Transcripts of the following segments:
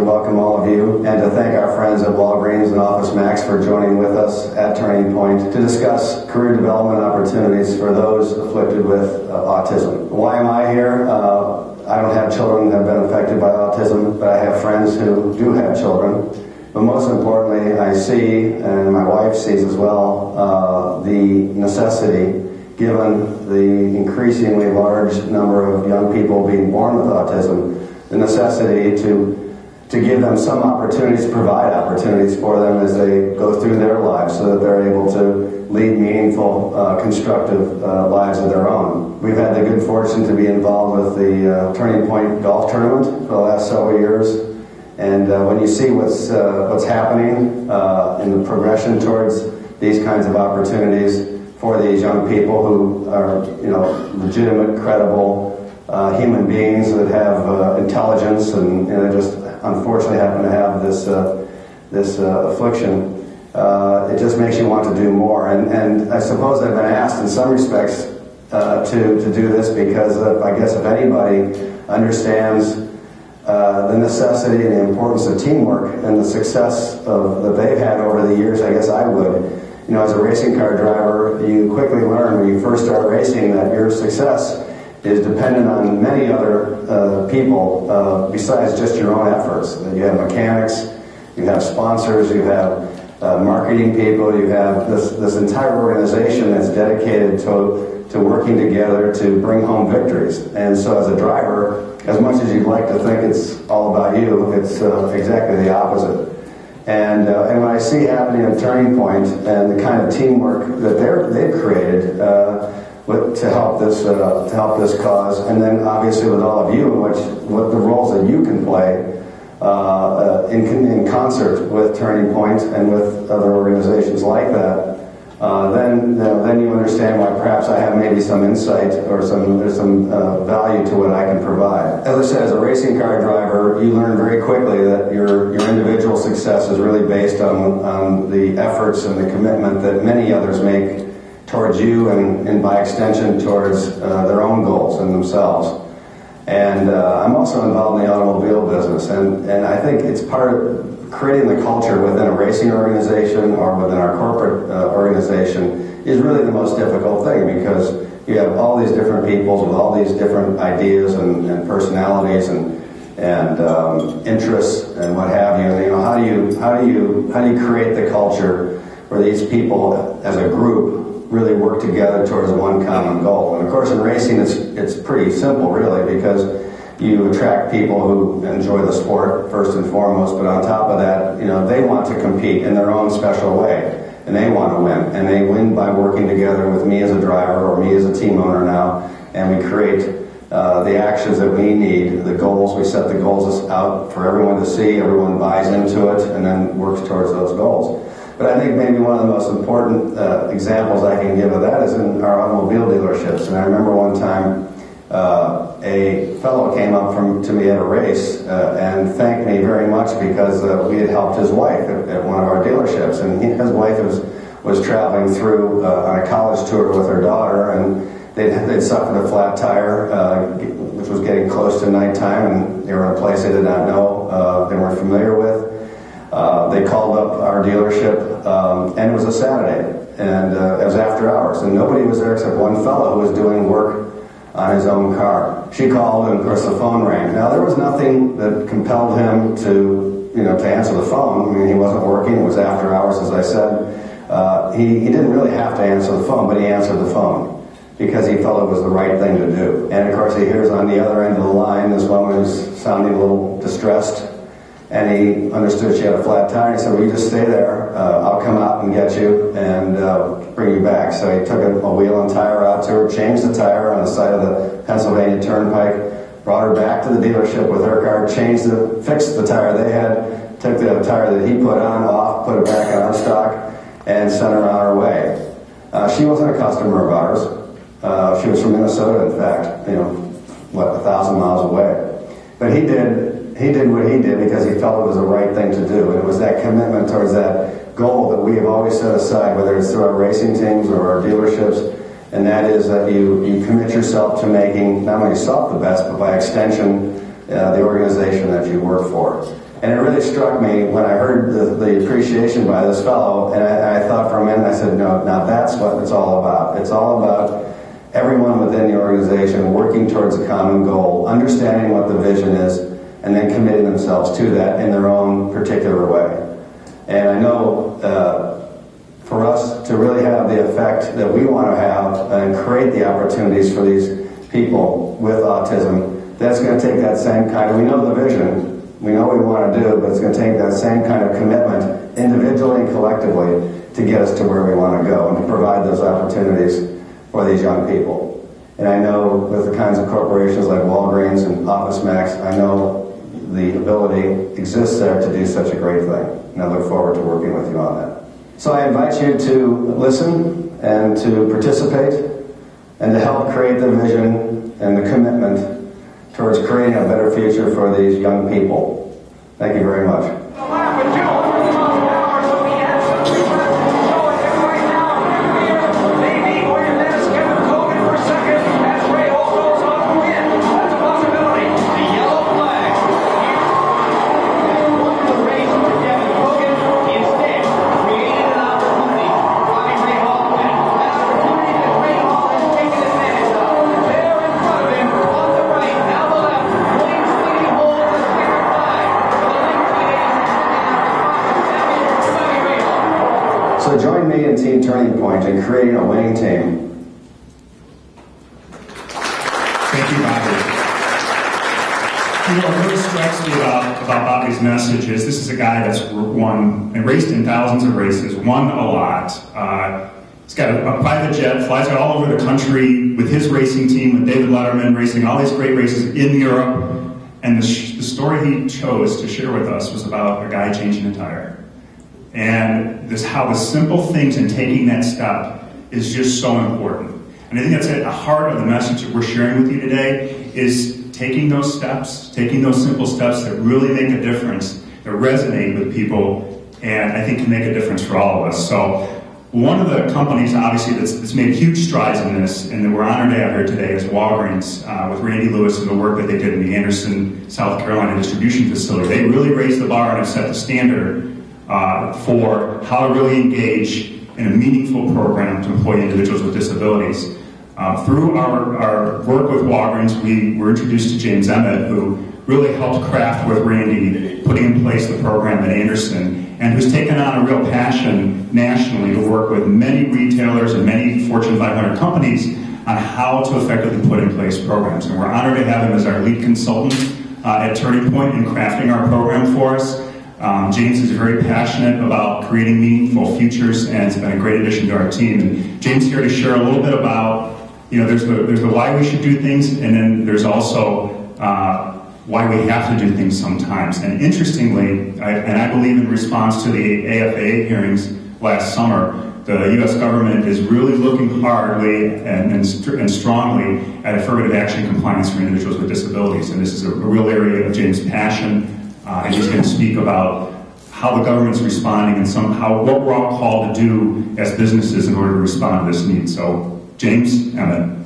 to welcome all of you and to thank our friends at Walgreens and Office Max for joining with us at Turning Point to discuss career development opportunities for those afflicted with autism. Why am I here? I don't have children that have been affected by autism, but I have friends who do have children. But most importantly, I see, and my wife sees as well, the necessity, given the increasingly large number of young people being born with autism, the necessity to give them some opportunities, provide opportunities for them as they go through their lives so that they're able to lead meaningful, constructive lives of their own. We've had the good fortune to be involved with the Turning Point golf tournament for the last several years. And when you see what's happening in the progression towards these kinds of opportunities for these young people who are, legitimate, credible human beings that have intelligence and just unfortunately happen to have this affliction, it just makes you want to do more. And I suppose I've been asked in some respects to do this because I guess if anybody understands the necessity and the importance of teamwork and the success that they've had over the years, I guess I would. As a racing car driver, you quickly learn when you first start racing that your success is dependent on many other people besides just your own efforts. You have mechanics, you have sponsors, you have marketing people, you have this entire organization that's dedicated to working together to bring home victories. And so as a driver, as much as you'd like to think it's all about you, it's exactly the opposite. And what I see happening at Turning Point and the kind of teamwork that they've created to help this cause, and then obviously with all of you, what the roles that you can play in concert with Turning Point and with other organizations like that, then you understand why perhaps I have maybe some insight or there's some value to what I can provide. As I said, as a racing car driver, you learn very quickly that your individual success is really based on the efforts and the commitment that many others make towards you and by extension towards their own goals and themselves. And I'm also involved in the automobile business, and I think it's part of creating the culture within a racing organization or within our corporate organization is really the most difficult thing, because you have all these different peoples with all these different ideas and personalities and interests and what have you. And, how do you create the culture where these people as a group really work together towards one common goal? And of course, in racing, it's pretty simple, really, because you attract people who enjoy the sport first and foremost, but on top of that, they want to compete in their own special way, and they want to win, and they win by working together with me as a driver or me as a team owner now, and we create the actions that we need, the goals. We set the goals out for everyone to see, everyone buys into it, and then works towards those goals. But I think maybe one of the most important examples I can give of that is in our automobile dealerships. And I remember one time a fellow came up to me at a race and thanked me very much because we had helped his wife at one of our dealerships. And his wife was traveling through on a college tour with her daughter, and they'd suffered a flat tire, which was getting close to nighttime, and they were in a place they did not know, they weren't familiar with. They called up our dealership, and it was a Saturday, and it was after hours, and nobody was there except one fellow who was doing work on his own car. She called, and of course the phone rang. Now there was nothing that compelled him to answer the phone. I mean, he wasn't working. It was after hours, as I said. He didn't really have to answer the phone, but he answered the phone because he felt it was the right thing to do. And of course he hears on the other end of the line this woman who's sounding a little distressed, and he understood she had a flat tire. He said, "Well, you just stay there. I'll come out and get you and bring you back." So he took a wheel and tire out to her, changed the tire on the side of the Pennsylvania Turnpike, brought her back to the dealership with her car, fixed the tire they had, took the tire that he put on off, put it back on our stock, and sent her on her way. She wasn't a customer of ours. She was from Minnesota, in fact, 1,000 miles away. But he did what he did because he felt it was the right thing to do. And it was that commitment towards that goal that we have always set aside, whether it's through our racing teams or our dealerships, and that is that you commit yourself to making not only yourself the best, but by extension, the organization that you work for. And it really struck me when I heard the appreciation by this fellow, and I thought for a minute, I said, no, now that's what it's all about. It's all about everyone within the organization working towards a common goal, understanding what the vision is, and then committing themselves to that in their own particular way. And I know for us to really have the effect that we want to have and create the opportunities for these people with autism, that's going to take that same kind of, we know the vision, we know what we want to do, but it's going to take that same kind of commitment individually and collectively to get us to where we want to go and to provide those opportunities for these young people. And I know with the kinds of corporations like Walgreens and OfficeMax, I know the ability exists there to do such a great thing. And I look forward to working with you on that. So I invite you to listen and to participate and to help create the vision and the commitment towards creating a better future for these young people. Thank you very much. So join me in Team Turning Point in creating a winning team. Thank you, Bobby. You know, what really strikes me about Bobby's message is this is a guy that's won and raced in thousands of races, won a lot. He's got a private jet, flies out all over the country with his racing team, with David Letterman, racing all these great races in Europe. And the story he chose to share with us was about a guy changing a tire. And how the simple things in taking that step is just so important. And I think that's at the heart of the message that we're sharing with you today, is taking those steps, taking those simple steps that really make a difference, that resonate with people, and I think can make a difference for all of us. So one of the companies, obviously, that's made huge strides in this, and that we're honored to have here today, is Walgreens, with Randy Lewis and the work that they did in the Anderson, South Carolina distribution facility. They really raised the bar and have set the standard for how to really engage in a meaningful program to employ individuals with disabilities. Through our work with Walgreens, we were introduced to James Emmett, who really helped craft with Randy, putting in place the program at Anderson, and who's taken on a real passion nationally to work with many retailers and many Fortune 500 companies on how to effectively put in place programs. And we're honored to have him as our lead consultant at Turning Point in crafting our program for us. James is very passionate about creating meaningful futures, and it's been a great addition to our team. And James is here to share a little bit about, there's the why we should do things, and then there's also why we have to do things sometimes. And interestingly, I believe in response to the AFA hearings last summer, the U.S. government is really looking hardly and strongly at affirmative action compliance for individuals with disabilities. And this is a real area of James' passion. And he's going to speak about how the government's responding and what we're all called to do as businesses in order to respond to this need. So, James Emmett.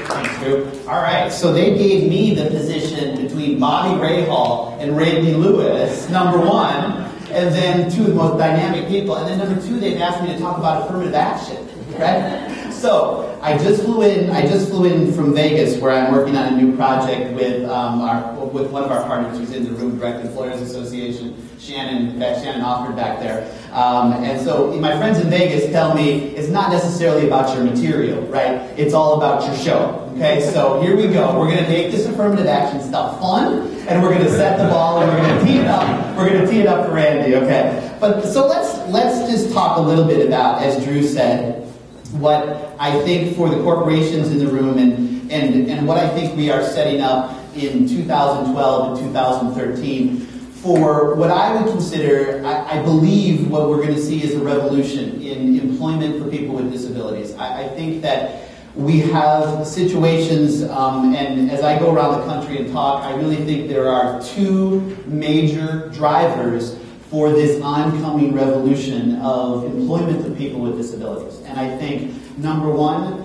Thank you. All right, so they gave me the position between Bobby Rahal and Randy Lewis, number one, and then two of the most dynamic people. And then number two, they've asked me to talk about affirmative action, right? So I just flew in from Vegas, where I'm working on a new project with one of our partners who's in the room, Direct Employers Association, Shannon Hofford back there. And so my friends in Vegas tell me it's not necessarily about your material, right? It's all about your show. Okay, so here we go. We're going to make this affirmative action stuff fun, and we're going to set the ball, and we're going to tee it up. We're going to tee it up for Randy. Okay, but so let's just talk a little bit about, as Drew said, what I think for the corporations in the room and what I think we are setting up in 2012 and 2013 for what I would consider, I believe what we're going to see is a revolution in employment for people with disabilities. I think that we have situations, and as I go around the country and talk, I really think there are two major drivers for this oncoming revolution of employment of people with disabilities. And I think number one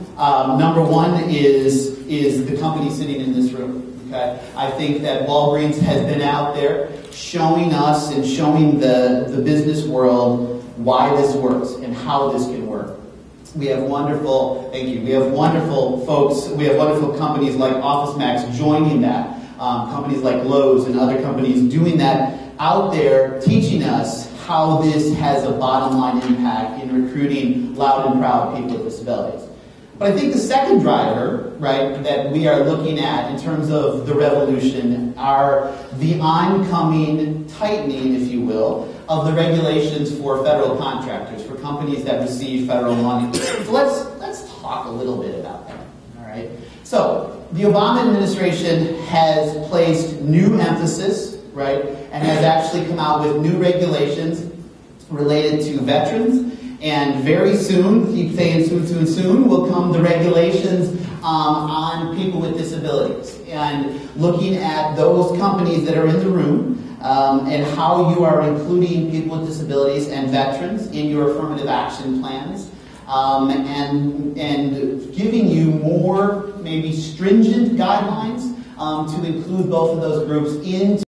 is the company sitting in this room. Okay? I think that Walgreens has been out there showing us and showing the business world why this works and how this can work. We have wonderful, thank you, we have wonderful folks, we have wonderful companies like OfficeMax joining that, companies like Lowe's and other companies doing that out there, teaching us how this has a bottom line impact in recruiting loud and proud people with disabilities. But I think the second driver, right, that we are looking at in terms of the revolution are the oncoming tightening, if you will, of the regulations for federal contractors, for companies that receive federal money. So let's talk a little bit about that. All right. So the Obama administration has placed new emphasis, right, and has actually come out with new regulations related to veterans. And very soon, keep saying soon, will come the regulations on people with disabilities. And looking at those companies that are in the room and how you are including people with disabilities and veterans in your affirmative action plans and giving you more maybe stringent guidelines to include both of those groups into